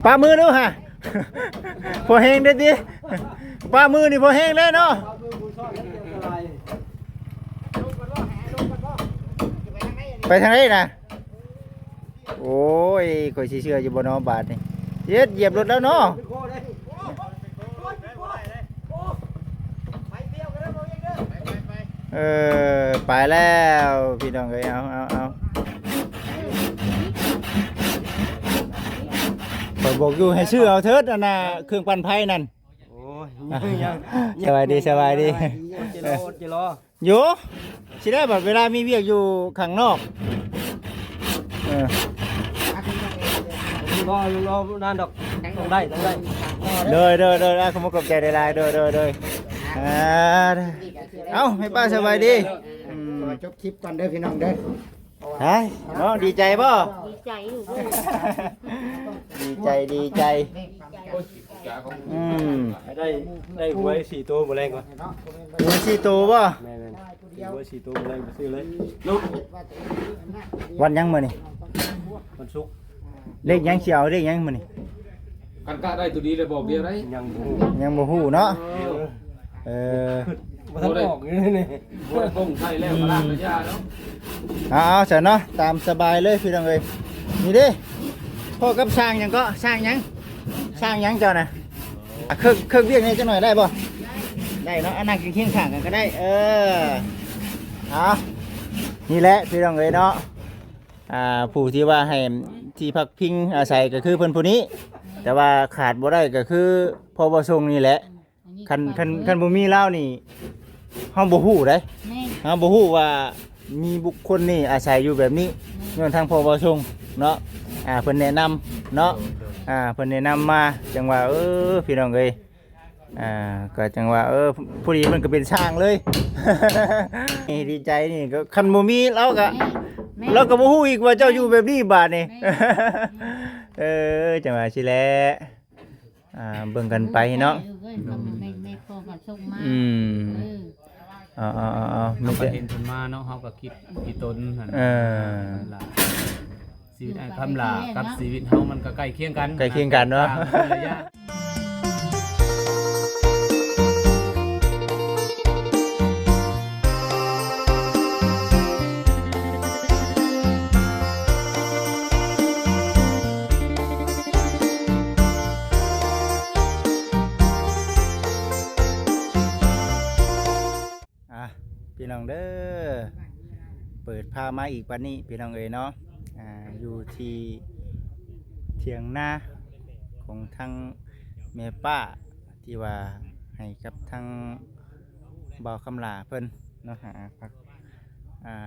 ปลามือดูฮะ พอแห้งได้ดิปลามือนี่พอแห้งเลยเนาะไปทางไหนนะโอ้ยข่อยสิเชื่ออยู่บนน้องบาทนี่เหยียบรถแล้วเนาะไปแล้วพี่น้องเอ้ยเอาข่อยบอกอยู่ให้ชื่อเอาเถิดอันน่ะเครื่องปั่นไฟนั่นโอ้ยสบายดีจะรออยู่สิได้บัดเวลามีเวียกอยู่ข้างนอกรอนานดอกต้องได้เลยขโมยกบใจได้เลยเอ้าให้ป้าสบายดีจบคลิปก่อนเด้อพี่น้องเด้อฮะน้องดีใจป่ะดีใจอยู่ดีใจได้หวย4ตัวบ่แรงกว่าหวย4ตัวป่ะแม่หวย4ตัวบ่แรงไปซื้อเลยลูกวันยังมื้อนี่วันศุกร์เลขยังสิเอาเลขยังมื้อนี่กันกะได้ตัวดีเลยบอกเดียวได้ยังบ่ฮู้เนาะบ่ทันออกนี่บ่ได้ป้องไทยแล้วมาล้างระยะแล้วเอาซะเนาะตามสบายเลยพี่น้องเอ้ยนี่เด้พ่อกับสร้างหยังก็สร้างหยังเจ้าน่ะเครื่องเวียกนี่จังหน่อยได้บ่ได้เนาะอันนั้นเคียงข้างกันก็ได้เอานี่แหละพี่น้องเอ้ยเนาะผู้ที่ว่าให้ที่พักพิงอาศัยก็คือเพิ่นผู้นี้แต่ว่าขาดบ่ได้ก็คือพ่อบ่ทรงนี่แหละคันบ่มีเล่านี่เฮาบ่ฮู้เด้เฮาบ่ฮู้ว่ามีบุคคลนี่อาศัยอยู่แบบนี้ย้อนทางพ่อบ่ทรงเนาะเพิ่นแนะนำเนาะเพิ่นแนะนำมาจังว่าพี่น้องเอ้ยก็จังว่าผู้นี้มันก็เป็นช่างเลย ดีใจนี่ก็คันบ่มีเราก็บ่ฮู้อีกว่าเจ้าอยู่แบบนี้บาดนี่ จังว่าสิแลเบิ่งกันไปเนาะมันก็เห็นเพิ่นมาเนาะเฮาก็คิดกี่ตนหั่นชีวิตคำลากับชีวิตเฮามันก็ใกล้เคียงกันเนาะพี่น้องเด้อเปิดพามาอีกวันนี้พี่น้องเอ๋ยเนาะอยู่ที่เถียงนาของทางแม่ป้าที่ว่าให้กับทางบ่าวคำลาเพิ่นเนาะพัก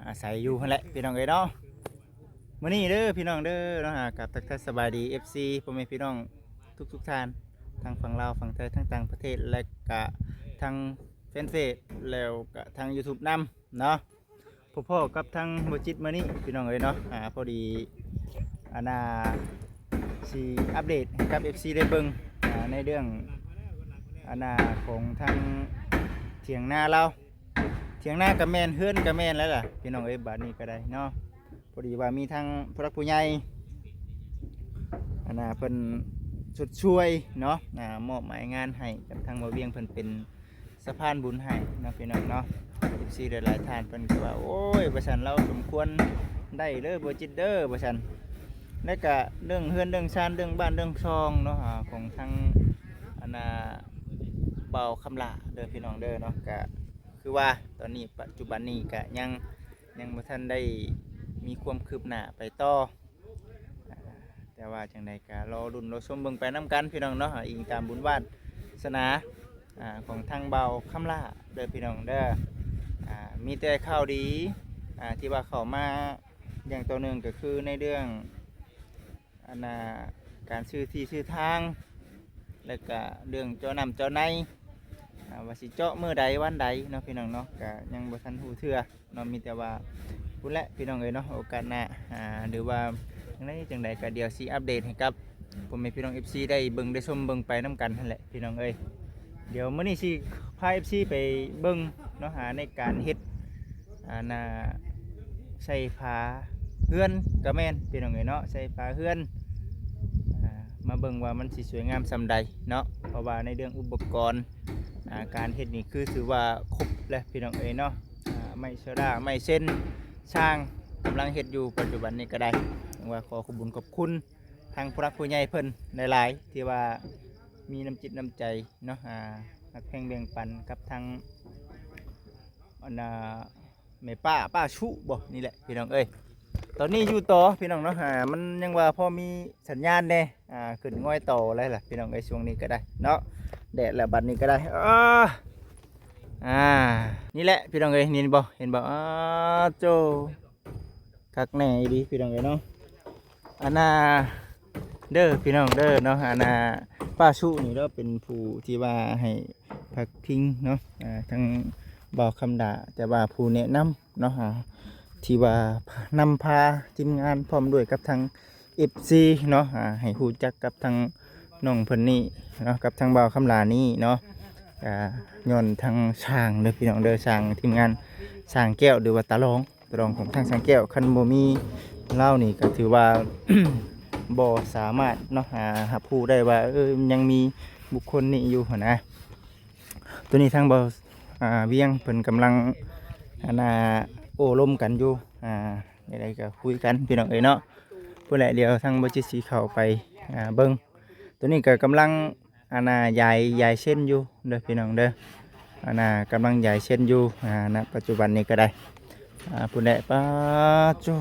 อาศัยอยู่นั่นแหละพี่น้องเอ๋ยเนาะมื้อนี้เด้อพี่น้องเด้อเนาะกับทักทายสบายดี FC พ่อแม่พี่น้องทุกท่านทางฝั่งลาวฝั่งไทยทั้งต่างประเทศและก็ทางเฟซแล้วก็ทาง YouTube นำเนาะพ่อกับทางบ่จิตมานี่พี่น้องเอ้ยเนาะพอดีสิอัปเดตกับ FC ได้เบิ่งในเรื่องของทางเถียงนาเราเถียงนากับแม่นเฮือนกับแม่นแล้วล่ะพี่น้องเอ้ยบัดนี้ก็ได้เนาะพอดีว่ามีทางผู้รักผู้ใหญ่เพิ่นชุดช่วยเนาะมอบหมายงานให้กับทางบ่เวียงเพิ่นเป็นสะพานบุญให้นะพี่น้องเนาะ14หลายท่านเพิ่นก็ว่าโอ้ยบ่ซั่นเราสมควรได้เด้อบ่จิตเด้อบ่ซั่นแล้วก็เรื่องเฮือนเรื่องชานเรื่องบ้านเรื่องช่องเนาะของทางเบาคำลาเด้อพี่น้องเด้อเนาะก็คือว่าตอนนี้ปัจจุบันนี้ก็ยังบ่ทันได้มีความคืบหน้าไปต่อแต่ว่าจังใดก็รอรุ่นรอชมเบิ่งไปนำกันพี่น้องเนาะอิงตามบุญวาสนาของทางเบาคำลาเด้อพี่น้องเด้อมีแต่ข่าวดีที่ว่าเขามาอย่างต่อเนื่องก็คือในเรื่องการซื้อที่ซื้อทางแล้วก็เรื่องเจ้านำเจ้าในว่าสิเจาะมื้อใดวันใดเนาะพี่น้องเนาะก็ยังบ่ทันฮู้เทื่อเนาะมีแต่ว่าพูดแหละพี่น้องเอ้ยเนาะโอกาสหน้าหรือว่าจังใดก็เดี๋ยวสิอัปเดตให้กับผมให้พี่น้อง FC ได้เบิ่งได้ชมเบิ่งไปนํกันนั่นแหละพี่น้องเอ้ยเดี๋ยวมื้อนี้สิพา FC ไปเบิ่งเนาะในการเฮ็ดใส่ผ้าเฮือนกระแมนพี่น้องเอ้ยเนาะใส่ผ้าเฮือนมา มาเบิ่งว่ามันสิสวยงามซำใดเนาะเพราะว่าในเรื่องอุปกรณ์การเฮ็ดนี่คือถือว่าครบแล้วพี่น้องเอ๋ยเนาะไม่โซดาไม่เส้นช่างกำลังเฮ็ดอยู่ปัจจุบันนี้ก็ได้ว่าขอขอบคุญขอบคุณทางผู้รักผู้ใหญ่เพิ่นหลายๆที่ว่ามีน้ำจิตน้ำใจเนาะนักแข่งแบ่งปันกับทางแม่ป้าชุบ่นี่แหละพี่น้องเอ้ยตอนนี้อยู่ต่อพี่น้องเนาะมันยังว่าพอมีสัญญาณแน่ขึ้นง่อยต่ออะไรล่ะพี่น้องเอ้ยช่วงนี้ก็ได้เนาะแดดแล้วบัดนี้ก็ได้นี่แหละพี่น้องเอ้ยนี่บ่เห็นบ่โจคักแน่ดีพี่น้องเอ้ยเนาะเด้อพี่น้องเด้อเนาะป้าชุนี่เราเป็นผู้ที่ว่าให้พักพิงเนาะทั้งบอกคำด่าแต่ว่าผู้แนะนำเนาะที่ว่านำพาทีมงานพร้อมด้วยกับทาง FC เนาะให้ฮู้จักกับทางน้องเพิ่นนี่เนาะกับทางบ่าวคำลานี่เนาะย้อนทางช่างเด้อพี่น้องเด้อช่างทีมงานช่างแก้วหรือว่าตาลองของทางช่างแก้วคันบ่มีเล่านี่ก็ถือว่า บ่สามารถเนาะหาผู้ได้ว่ายังมีบุคคลนี้อยู่นะตัวนี้ทางบ่เวียงเพิ่นกำลังโอ้ล้มกันอยู่อะไรก็คุยกันพี่น้องเอ๋ยเนาะผู้ใดเดียวทางบ่จิตสีเข้าไปเบิ่งตัวนี้ก็กำลังยายเส้นอยู่เด้อพี่น้องเด้อกำลังยายเส้นอยู่ณปัจจุบันนี้ก็ได้ผู้ใดป้าจู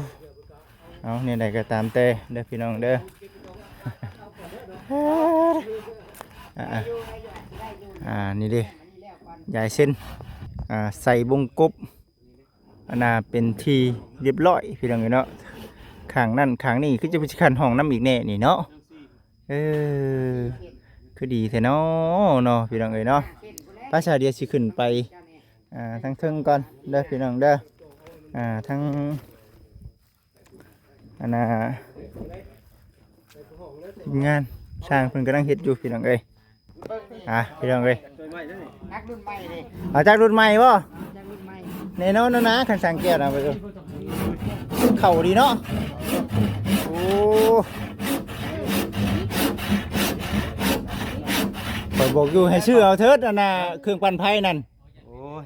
เอาเนี่ยใดก็ตามเต้เด้อพี่น้องเด้อ นี่ดิยายเส้นใส่บงกบเป็นทีเรียบร้อยพี่น้องเนาะข้างนั่นข้างนี่คือจะเป็นขันห้องน้ำอีกแน่นี่เนาะคือดีแท้เนาะพี่น้องเนาะภาษาเดียวสิขึ้นไปทั้งเทิงก่อนเด้อพี่น้องเด้อทั้งงานช่างเพิ่นกำลังเฮ็ดอยู่พี่น้องเอ้ยพี่น้องเอ้ยนักรุ่นใหม่เลย จากรุ่นใหม่บ่จากรุ่นใหม่ แน่นอนนะคันสังเกตไปดูเข่าดีเนาะโอ้ข่อยบอกอยู่ให้ชื่อเอาเถิดเครื่องปั่นไฟนั่นโอ้ย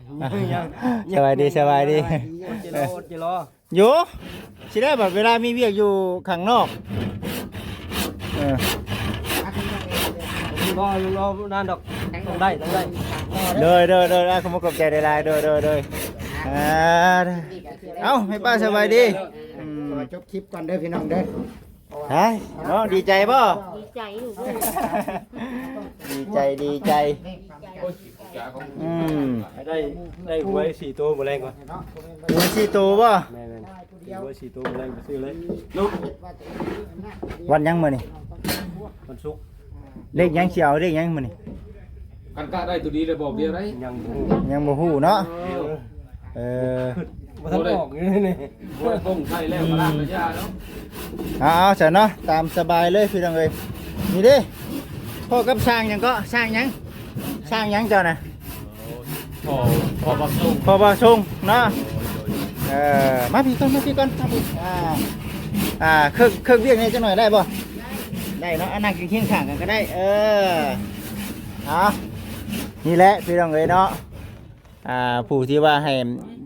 สบายดีจะรออยู่สิได้แบบเวลามีเวียกอยู่ข้างนอกรอนั่นดอกต้องได้เด้อขอบคุณใจได้ลายเด้อเอ้าให้ป้าสบายดีจบคลิปก่อนเด้อพี่น้องเด้อเนาะดีใจป่ะดีใจลูก ดีใจได้หวย4ตัวบ่แรงกว่าหวย4ตัวป่ะแม่หวย4ตัวบ่แรงไปซื้อเลยวันยังมื้อนี่วันศุกร์เลขยังสิเอาเลขยังมื้อนี่กันกะได้ตัวดีเลยบอกเดียวได้ยังบ่ฮู้เนาะบ่ทันออกนี่บ่ได้ต้องใช้แล้วมาล้างระยะเนาะเอาซะเนาะตามสบายเลยพี่น้องเอ้ยนี่เด้พ่อกับช่างหยังก็ช่างหยังเจ้าน่ะพอบักส่งพอบักส่งเนาะมาพี่ก่อนมาพี่เครื่องเวียงนี่จังหน่อยได้บ่ได้เนาะนั่งกินเคียงข้างกันก็ได้นี่แหละพี่น้องเอ้ยเนาะผู้ที่ว่าให้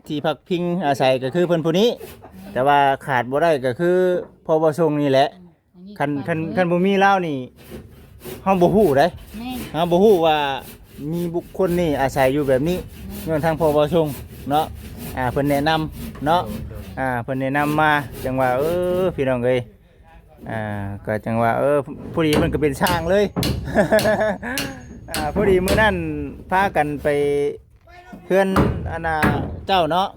ที่พักพิงอาศัยก็คือเพิ่นผู้นี้แต่ว่าขาดบ่ได้ก็คือพอบ่ส่งนี่แหละคันบ่มีเล่านี่เฮาบ่ฮู้เด้เฮาบ่ฮู้ว่ามีบุคคลนี่อาศัยอยู่แบบนี้ย้อนทางพอบ่ส่งเนาะเพิ่นแนะนำเนาะเพิ่นแนะนำมาจังว่าพี่น้องเอ้ยก็จังว่าผู้ดีมันก็เป็นช่างเลย ผู้ดีมื้อนั้นพากันไปเพื่อนเจ้าเนาะ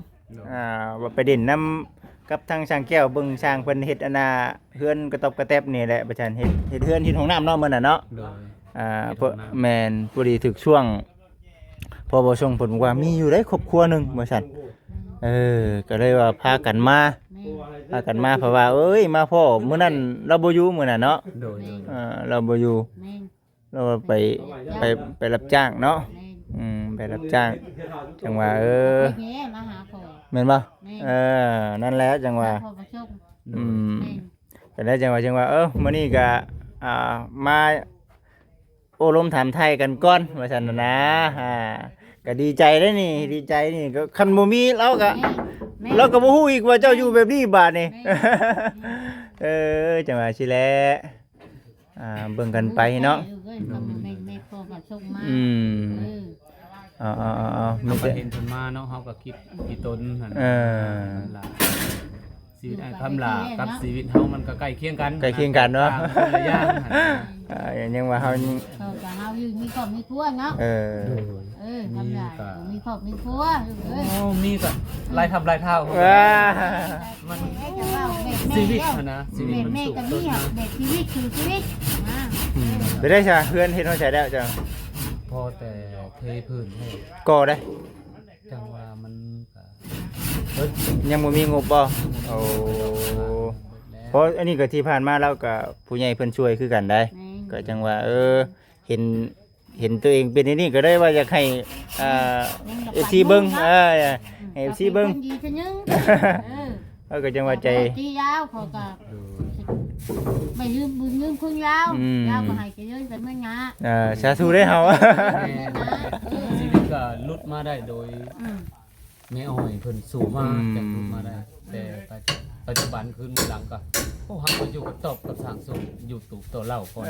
ว่าไปเด่นน้ำกับทางช่างแก้วเบิ่งช่างเพิ่นเฮ็ดเฮือนกระตบกระแตบนี่แหละประชันเฮ็ดเฮือนที่ห้องน้ำเนาะมื้อน่ะเนาะแม่นผู้ดีถึกช่วงพอบ่ส่งผลว่ามีอยู่ได้ครอบครัวนึงว่าซั่นก็เลยว่าพากันมาเพราะว่ามาพ่อมื้อนั้นเราบ่อยู่มื้อน่ะเนาะเราบ่อยู่เราไปรับจ้างเนาะไปรับจ้างจังว่ามาหาพ่อแม่นบ่นั่นแหละจังว่าก็ได้จังว่ามื้อนี้ก็ มาโอ้ลมถามไทยกันก่อนว่าซั่นน่ะนะก็ดีใจเด้อนี่ดีใจนี่ก็คันบ่มีเราก็ แม่ เราก็บ่ฮู้อีกว่าเจ้าอยู่แบบนี้บาดนี่ แม่ จังว่าสิแลเบิ่งกันไปเนาะ แม่พ่อก็ส่งมา อืม เออ มี เราก็ แต่ เห็นเพิ่นมาเนาะเฮาก็คิดกี่ตนหั่น เออ ล่ะชีวิตไอ้คำลากับชีวิตเฮามันก็ใกล้เคียงกัน ใกล้เคียงกันเนาะ ต่งคนละอย่างหั่นน่ะ ยังว่าเฮา เขาก็เฮาอยู่มีครอบมีครัวเนาะทำได้มีครอบมีครัวอยู่เอ้ย โอ้มีก็หลายทำหลายเท่า ว้า มันจะว่าแม่ ชีวิต แม่ หั่นนะชีวิตมัน แม่ สุข ก็ ต้ มี น อ่ะ นะ แม่ชีวิตคือชีวิตอ่า ไปได้จ้ะเพื่อนเฮ็ดเฮาใช้แล้วจ้ะ พอแต่เทพื้นให้ ก่อได้ จังว่ามันก็เบิด ยังบ่มีงบบ่โอ้เพราะอันนี้ก็ที่ผ่านมาเราก็ผู้ใหญ่เพิ่นช่วยคือกันได้ แม่ ก็จังว่าเห็นตัวเองเป็นอันนี้ก็ได้ว่าอยากให้FC เบิ่งให้ FC เบิ่ง ดีซะนึงเออ ก็จังว่าใจ ที่ยาวเขาก็ไม่ลืมบุญลืมคุณยาว ยาวก็ให้กันเยอะกันเมื่องา สาธุได้เฮา แม่ชีวิตก็หลุดมาได้โดย อืม แม่อ้อยเพิ่นสู่มาจังหลุดมาได้ แต่ปัจจุบันคือมื้อหลังก็โอ้หักมาอยู่กับตบกับสร้างสุขอยู่ตูบตัวเล่าก่อน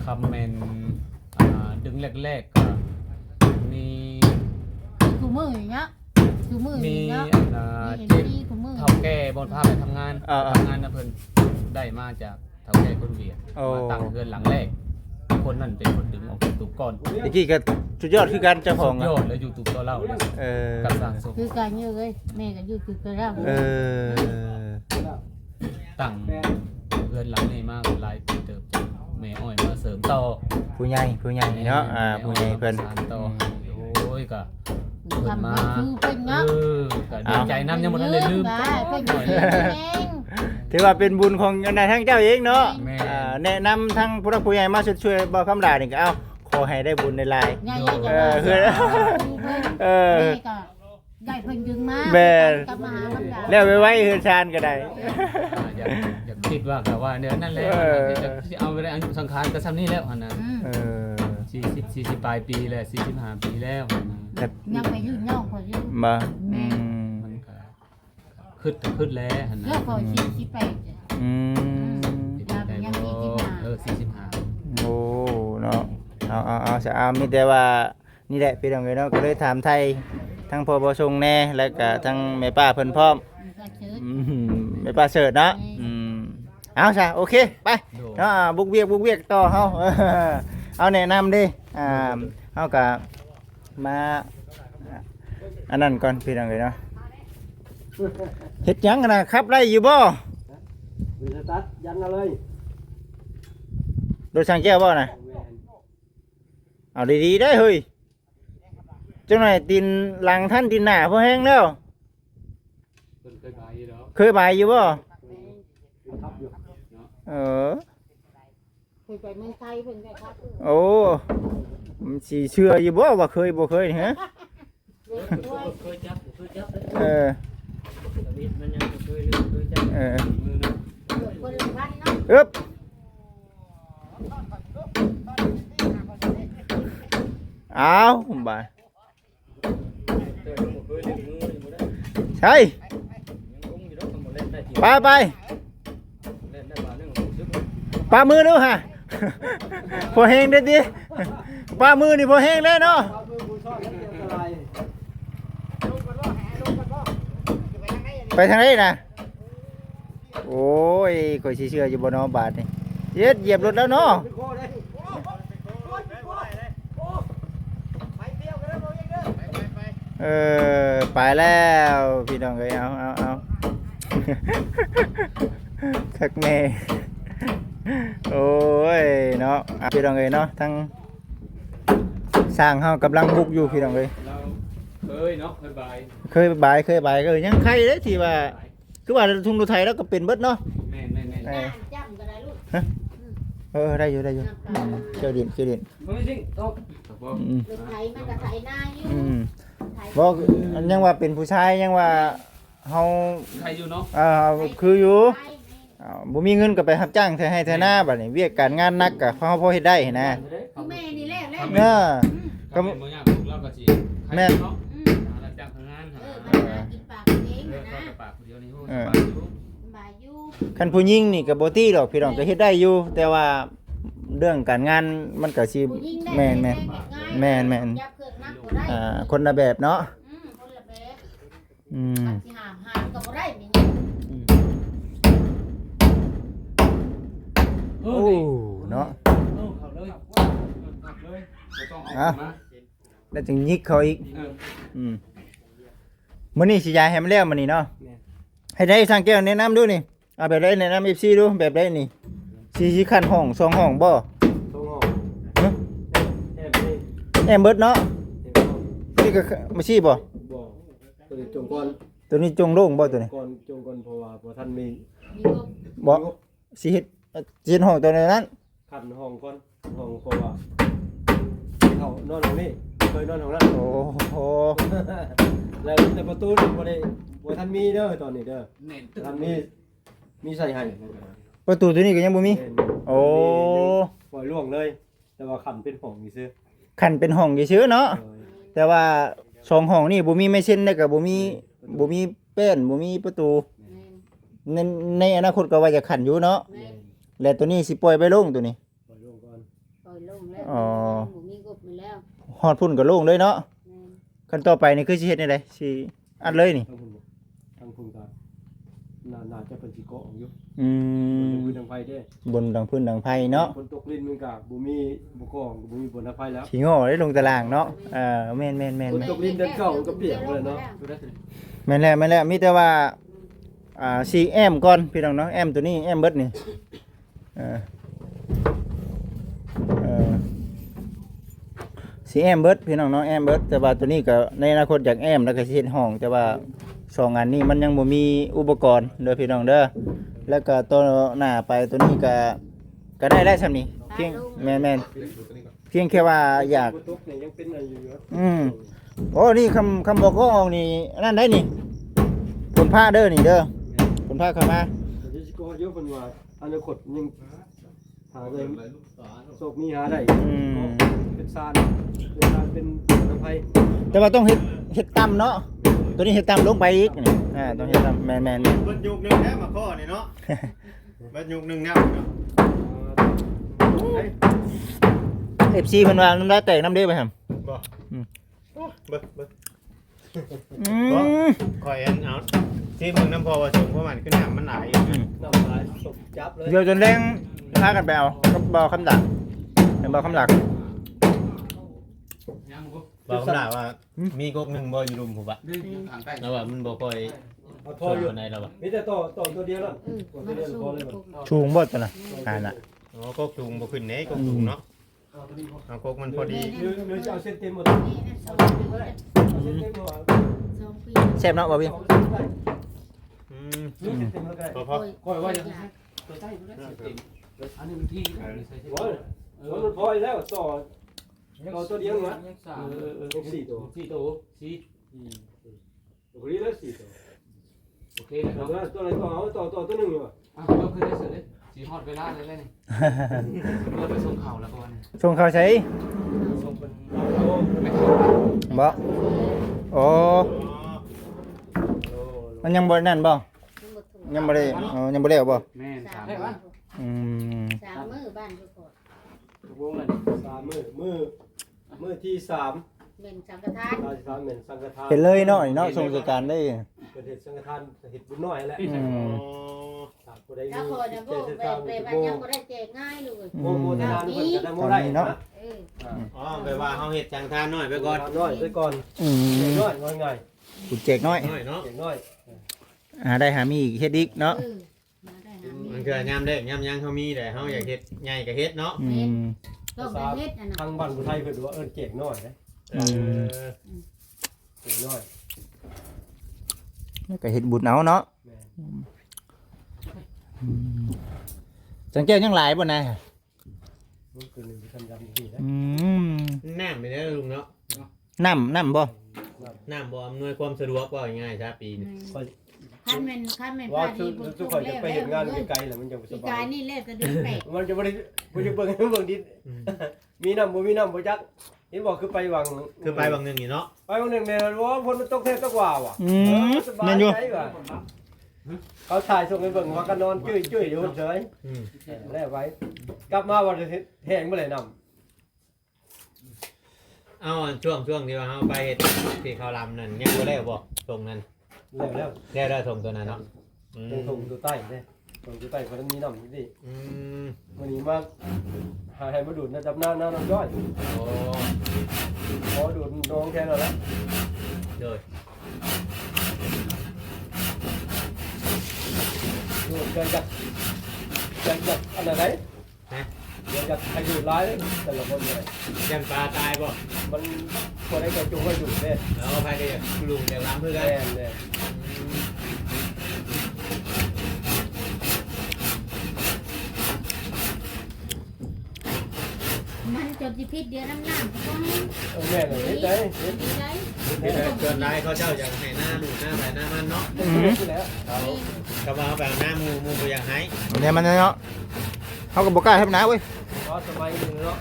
คำแมนดึงแรกๆก็มี ถูมืออย่างเงี้ยถูมืออ มี ย่างเงี้ย เจ็บ ถูมือ เท่าแก่บนพาไปทำงานนะเพิ่นได้มาจากเท่าแก่คนเวียดมาตั้งเรือนหลังแรกคนนั้นเป็นคนดึงออกจากตูบก่อน ตะกี้ก็สุดยอดคือกันเจ้าของ โยนแล้วอยู่ตูบตัวเล่าเลย เออ กับสร้างสุข คือการเยอะเลยแม่ก็อยู่คือกันแล้ว ตั้งเรือนหลังนี้มากหลายปีเติบแม่อ้อยมาเสริมต่อ ผู้ใหญ่เนาะผู้ใหญ่เพิ่น สานต่อโอ้ยก็ ทำให้คือเป็นเนาะ ก็ดีใจน้ำยังบ่ทันได้ลืม ได้เป็นเอง ถือว่าเป็นบุญของนายทั้งเจ้าเองเนาะ แม่ แนะนำทั้งผู้รักผู้ใหญ่มาช่วยบ่คำลานี่ก็เอาขอให้ได้บุญในลาย ง่ายๆก็ได้เพิ่นดึงมากับมหาลำดา แล้วไว้เฮือนชานก็ได้ อยากคิดว่าแบบว่าเนี่ยนั่นแหละจะเอาไปได้อายุสังขารก็ซ้ำนี่แล้วหั่นน่ะ40ปลายปีแล้ว45ปีแล้วหั่นน่ะ ยังไปยืนย่องพออยู่ มา มันก็ขึ้นแล้วหั่น เลือ น่ะ กพอ48 45 โอ้เนาะเอาจะเอามีแต่ว่านี่แหละพี่น้องเนาะก็เลยถามไทยทั้งพ่อบ่ทรงแน่แล้วก็ทั้งแม่ป้าเพิ่นพร้อมแม่ป้าเสิร์ชเนาะเอาซะโอเคไปเนาะบุกเวียกต่อเฮาเอาแนะนำดิเฮาก็มาอันนั้นก่อนพี่น้องเนาะเฮ็ดหยังกันนะครับไล่อยู่บ่ วิสตัดยันเอาเลย โดยช่างแก้วบ่น่ะเอาดีๆได้เฮ้ยจังไหนตีนหลังท่านตีนหน้าพอแห้งแล้ว เพิ่นเคยไปอยู่ดอก เคยไปอยู่บ่ ทับอยู่ เออ เคยไปเมืองไทยเพิ่นไปครับ โอ้มันสิเชื่ออยู่บ่ว่าเคยบ่เคยนี่ฮะ เคยจับ เออ มีดมันยังเคยจับ เออ มือนะ คนละวันเนาะ อึ๊บเอาบ่าใช่ไปปลามือดูฮะ พอแห้งได้ดิปลามือนี่พอแห้งแล้วเนาะไปทางไหนนะโอ้ยข่อยสิเชื่ออยู่บ่เนาะบาทนี่เหยียบรถแล้วเนาะไปแล้วพี่น้องเอ้ยเอา คักแม่โอ้ยเนาะพี่น้องเอ้ยเนาะทั้งสร้างเฮากำลังบุกอยู่พี่น้องเอ้ย เราเคยเนาะเคยบาย เคยบายก็ยังใครเด้ที่ว่าคือว่าทุ่งดูไทยแล้วก็เป็นเบิดเนาะ แม่น จ้ำก็ได้ลูก ได้อยู่เจ้าดิน ๆบ่จริงตก ลูกไทยมันก็ไทยหน้าอยู่ บอกยังว่าเป็นผู้ชายยังว่าเฮา ใครอยู่เนาะ คืออยู่ บ่มีเงินก็ไปรับจ้างไถให้ไถนาบัดนี้เวียกการงานหนักก็พอเฮ็ดได้นะ คือแม่นี่แหละแล้ว เนาะ ก็บ่ยากลูกเราก็สิเนาะรับจ้างทำงานหา กินปากเอง ก็ นะ ปากเดียวนี่ฮู้ปากอยู่ บ่ายอยู่ คันผู้หญิงนี่ก็บ่ตีหรอกพี่น้องก็เฮ็ดได้อยู่แต่ว่าเรื่องการงานมันก็สิแม่นยับเครื่องนักบ่ได้ คนละแบบเนาะ คนละแบบ อืม สิหามก็บ่ได้นี่ โอ้ โอ้เนาะ เข้าเลยเข้าเลยบ่ต้องเอามา แล้วจึงยิกเขาอีกมื้อนี้สิย้ายให้มันแล้วมื้อนี้เนาะให้ได้ทางแก้วแนะนำดูนี่เอาแบบใดแนะนำ FC ดูแบบใดนี่สิคันห้อง2ห้องบ่ ต้องออกแอบนี่ แอมเบิดเนาะ แอบนี่ นี่ก็มาชี้บ่ บอกตัวนี้จงก่อน ตัวนี้จงโล่งบ่ตัวนี้ ก่อนจงก่อนเพราะว่าพอท่านมี มีงบ บ่สิเฮ็ดห้องตัวนั้น ขันห้องก่อนห้องเพราะว่าเขานอนห้องนี้เคยนอนห้องนั้น โอ้โห แล้วแต่ประตูนี่บ่ได้บ่ท่านมีเด้อตอนนี้เด้อ เน้น ท่านมีใส่ให้ ประตูตัวนี้ก็ยังบ่มี โอ้ ปล่อยล่วงเลย แต่ว่าขันเป็นห้องนี่ซื่อ คันเป็นห้องซื่อๆเนาะแต่ว่า2ห้องนี่บ่มีไม้เส้นแล้วก็บ่มีแป้นบ่มีประตูในอนาคตก็ว่าจะขันอยู่เนาะ แม่น แล้วตัวนี้สิปล่อยไปลงตัวนี้ ปล่อยล่วงก่อน ปล่อยลงแล้ว อ๋อ บ่มีงบมาแล้ว ฮอดพุ่นก็โล่งเลยเนาะ แม่น ขั้นต่อไปนี่คือสิเฮ็ดจังไดสิอัดเลยนี่ ทางคุณก็น่าจะเป็นสิเกาะอยู่ อืม พื้นทางไฟเด้ บนดังพื้นดังไผเนาะ ฝนตกลิ้นมันก็บ่มีบ่กองบ่มีบนทางไฟแล้ว ขี้โง่ได้ลงตารางเนาะแม่น ฝนตกลิ้นเดือนเก่ามันก็เปียกหมดเลยเนาะ ดูได้สิ แม่นแล้วมีแต่ว่าสีแอมก่อนพี่น้องเนาะแอมตัวนี้แอมเบิดนี่สีแอมเบิดพี่น้องเนาะแอมเบิดแต่ว่าตัวนี้ก็ในอนาคตอยากแอมแล้วก็สิเฮ็ดห้องแต่ว่าสองอันนี้มันยังบ่มีอุปกรณ์เด้อพี่น้องเด้อแล้วก็ตัวหน้าไปตัวนี้ก็ได้แล้วซั่นนี่เพียงแม่นเพียงแค่ว่าอยาก ฝนตกนี่ยังเป็นอะไรอยู่เนาะ โอ้นี่คำบอกก็ออกนี่นั่นได้นี่ผลผ้าเด้อนี่เด้อผลผ้าเข้ามา แต่ที่สิเกาะเยอะเพิ่นว่าอนาคตยังหาได้โศกมีหาได้เป็นซานเป็นทางไฟ แต่ว่าต้องเฮ็ดต่ำเนาะตัวนี้เฮ็ดต่ำลงไปอีกนี่ต้องเฮ็ดต่ำแม่น เบิดยุคนึงแท้มาข้อนี่เนาะเบิดยุคนึงแนว FC เพิ่นว่าน้ำลายแตกน้ำเด้ไปหั่น บ่เบิด คอยอันเอาที่มึงน้ำพอว่าสมเพราะมันขึ้นหนังมันหลายอยู่นะ น้ำลายตกจับเลย เดี๋ยวจนแรงพากันไปเอาก็บ่คำดักเป็นบ่คำดัก ยังบ่ บอกคำด่าว่ามีกกหนึ่งบ่อยู่รุมผมปะ ดึงทางใกล้ แล้วว่ามันบ่ค่อย พออยู่ ในเราปะ มีแต่ต่อตัวเดียวแล้วตัวเดียวพอเลย ชูงบ่ตัวน่ะน่ะ อ๋อกกจูงบ่ขึ้นเน่กกจูงเนาะเอากกมันพอดี หรือจะเอาเส้นเต็มหมด นี่นะ2 ปีแล้ว เส้นเต็มหมด 2 ปี แซ่บเนาะบ่พี่ อืม เส้นเต็มแล้วก็ได้ พอ คอยว่าจะ ตัวใต้ดูได้สิอันนี้มันที่ใส่ใช่ ว่ามันพอแล้วต่อตัวเดียวนะ ยังสาม 4ตัว 4ตัว4 ตัวนี้แล้ว4ตัว โอเคแล้ว ตัวอะไรต่อตัวนึงอยู่ อ่ะเราคือได้เสร็จเลยสีฮอดเวลาเลยเลยนี่เราไปส่งข่าวแล้วก่อน ส่งเขาใช้ ส่งเป็น ไม่ทัน บ่โอ้มันยังบ่นั่นบ่ยังบ่ได้ยังบ่ได้บ่ แม่น 3 ได้ปะ 3 มื้อบ้านอยู่ก่อน วงเลย มือที่3 แม่นสังฆทาน 3เหม็นสังฆทาน เห็นเลยเนาะนี่เนาะส่งสการได้ เป็นเห็ดสังฆทานเห็ดบุญน้อยแหละ ถามผู้ใด ถ้า มี คอยนะบ่แบบบ้านยังบ่ได้แจกง่ายเลย โมทนาเพิ่นจะได้โมได้เนาะ อ๋อแปลว่าเฮาเฮ็ดจังทานน้อยไปก่อน น้อยไปก่อนน้อยง่าย กูแจกน้อย น้อยเนาะ เด็กน้อย หาได้หามีอีกเฮ็ดอีกเนาะ มาได้หามี มันคือยามได้ยามยังเฮามีแต่เฮาอยากเฮ็ดใหญ่ก็เฮ็ดเนาะ ต้องได้เฮ็ดน่ะ ทางบ้านผู้ไทยเพิ่นว่าเก่งน้อยนะเก่งน้อย แล้วก็เฮ็ดบุญเอาเนาะ แม่ สังเกตยังหลายบ่นะ มันคือหนึ่งที่ทำยำดีนะ น้ำไปแล้วลุงเนาะ น้ำบ่ น้ำบ่อำนวยความสะดวกว่าง่ายๆซะปีนี้ คอย คันแม่น ว่า พาดี ทุกคนจะไปเห็นงานไกลๆแหละมันจะส ปี บาก าย ย นี่แลกกระดิ่งแปลก มันจะบ่ได้บ่จะเบิ่งดิมีน้ำบ่มีน้ำบ่จักเห็นบอกคือไปวัง คือไปบางนึงนี่เนาะ ไปวันหนึ่งเนี่ยว่าฝนมันตกแทบตกว่าว่ะ สบาย แม่นอยู่ ใจว่ะเขาถ่ายส่งไปเบิ่งว่ากันนอนจุ้ยอยู่เฉย อืม แล้วไว้ กลับมาวันแห้งเมื่อไหร่น เอาช่วงที่ว่าเฮาไปเฮ็ดที่เขาลำนั่นยังบ่แล้วบ่ตรงนั้น ำแล้ว แล้วได้ทงตัวนั้นเนาะอืม ยังส่งตัวใต้เนี่ยส่งตัวใต้เพราะมันมีน้ำนี่ อืม วันนี้มาหาให้มาดูดนะจับหน้าน้ำย่อย โอ้ พอดูดน้องแค่นั้นแหละ โดย ดูดอยากอันไหน นะ อยากให้ดูดร้ายแต่ละคนเลย ยันปลาตายบ่ มันคนให้กระจุกให้ดูดเนี่ย แล้วไปก็อยากลุงอยากล้ำเพื่อกัน แน่เนี่ย มันจนสิพิษเดียวน้ำก็ให้ แม่เลยเฮ้ย ดีได้ ที่ได้เกินได้เขาเจ้าอยากให้หน้าดูหน้าไปหน้ามันเนาะ แล้ว เขาก็มาแบบหน้ามูบ่อยากให้ เนี่ยมันเนาะเขาก็บอกกล้าทำหนาเว้ย เพราะสมัยนี้เนาะ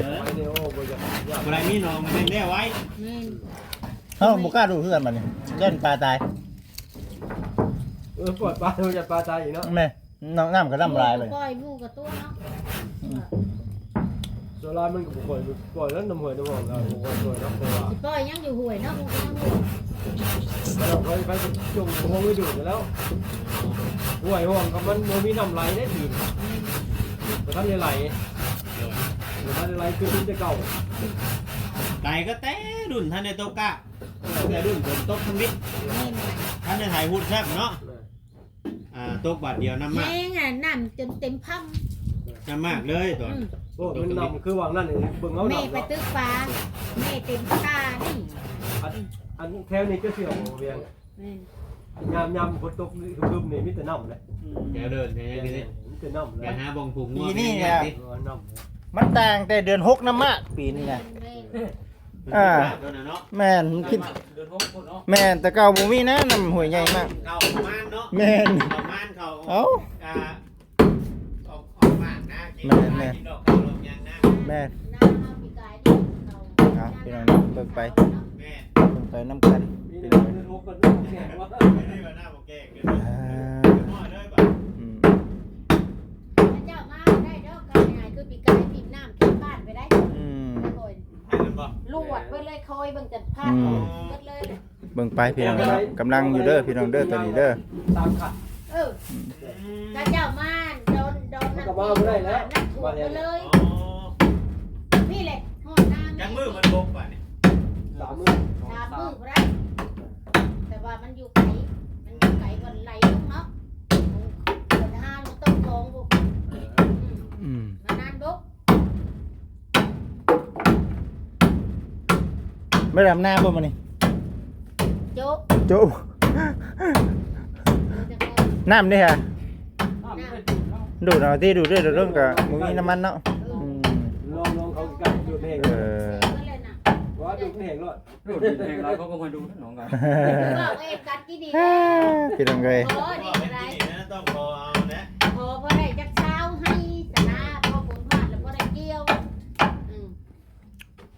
สมัยนี้โอ้บ่อยาก อะไรมีน้องมันได้ไว้ แม่น เขาบอกกล้าดูเพื่อนมันนี่เล่นปลาตาย ปวดปลาเราจะปลาตายอีกเนาะ แม่น้ำก็น้ำลายเลย ปล่อยลูกกับตัวเนาะ โซลามันก็ปล่อยแล้วน้ำหวยน้ำหอมเราปล่อยน้ำปลา สิปล่อยยังอยู่ห่วยเนาะคงยังห่วย เราไปจงหัวไม่ดูดแล้วหวยห่วงกับมันมีน้ำไหลได้ทีแต่ท่านไหลแต่ท่านไหลคือมันจะเก่า ไก่ก็แต่รุ่นท่านในโตกะแต่รุ่นฝนตกทั้งวิทย์ แม่น ท่านในถ่ายหุ่นแซ่บเนาะตกบาทเดียวน้ำมาก แม่งอ่ะน้ำจนเต็มพัง น้ำมากเลยตัว โอ้มันนำคือวางนั่นเองเบิ่งเอา แม่ นำ ไปตึกฟ้าแม่เต็มตานี่ อันแถวนี้ก็เสี่ยวเวียง แม่น ยามฝนตกคือนี่มีแต่น้ำเลย แถวเดินแถวนี้ มีแต่น้ำเล ไป ย หาบงผุง ปีนี้เนี่ย น้ำ มันต่างแต่เดือน6น้ำมากปีนี้นะ แม่น แม่นคิด เดินพบคนเนาะ แม่นแต่เก่าบ่มีนะน้ำห่วยใหญ่มาก เขาม่านเนาะ แม่น เขาม่านเขา เอ้า ออกม่านนะกินดอกเขาลงยังนะ แม่น น้ำเอาปีกายนี่เขา เอาพี่น้องเบิ่งไป แม่ เบิ่งไปน้ำกัน มี พี่ แต่ น้อง ทุกคนแข่งว่า ไม่ได้มาหน้าบอกแก่กัน อ่า น้อยเลยป่ะ อืม เจ้ามาได้เด้อกันยังไงคือปีกายปีน้ำที่บ้านไปได้ อืม โอย ให้มันบอก ลวดไปเลยคอยเบิ่งจัดพาดกันเลย เบิ่งไปพี่น้องเนาะกำลังอยู่เด้อพี่น้องเด้อตัวนี้เด้อ ตามขัด ถ้าเจ้ามาโดนน้ำน้ำถูกไปเลยนี่แหละหอดน้ำ ยังมือมันบกป่ะเนี่ย 3 มื้อ ตามมือก็ได้แต่ว่ามันอยู่ไกลวันไหลลงเนาะคนห้าลูกต้องกองบุก อืม มานานบุก ไม่ดำหน้าบ่มื้อนี้ โจ๊ก โจ้น้ำนี่ฮะดูดเอาที่ดูดเด้อเรื่องกับมึงมีน้ำมันเนาะอืม ลองเขากันดูแห้ง เออ ว่าดูแห้งรอด ดูดแห่งเราเขาก็มาดูน้องกัน บอกเองกัดกี่ดี พี่น้องเอ้ย พอดีอะไร ต้องพอเอานะ พอได้จักเช้าให้สนาพอผลพลาดแล้วพอได้เกี่ยว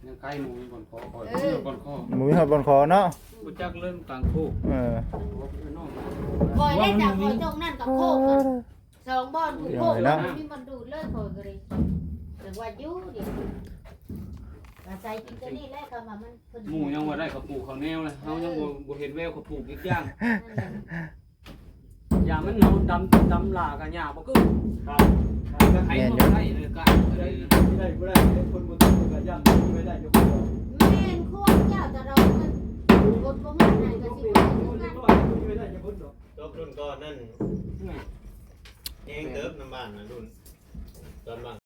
ยังใกล้หมูก่อนคอก่อนคอ หมูมีหอดบนคอเนาะ กูจักเริ่มกลางคู่ เออ คอยได้จากคอยตรงนั่นกับโคกสองบอลถูกโคกแล้วมีมันดูดเลยคอยก็เลยแต่ว่ายุ่ดิใจกินกันนี่แหละก็มามัน หมูยังว่าได้กับปลูกเขาแนวเลยเฮายังบ่เห็นแววเขาปลูกอีกอย่างอย่างมันเฮาดำลากันหญ้าบ่คือไอ้บ่ได้เลยก็ ได้บ่ได้คนบ่ต้องก็ย่ำไม่ได้อยู่คน แม่นควรเจ้าจะรอมันกดบ่มาไหนก็สิว่ากัน ไม่ได้อยู่คน ตกรุ่นก่อนนั่นเองเติบน้ำบ้านนะรุ่นตอนบาง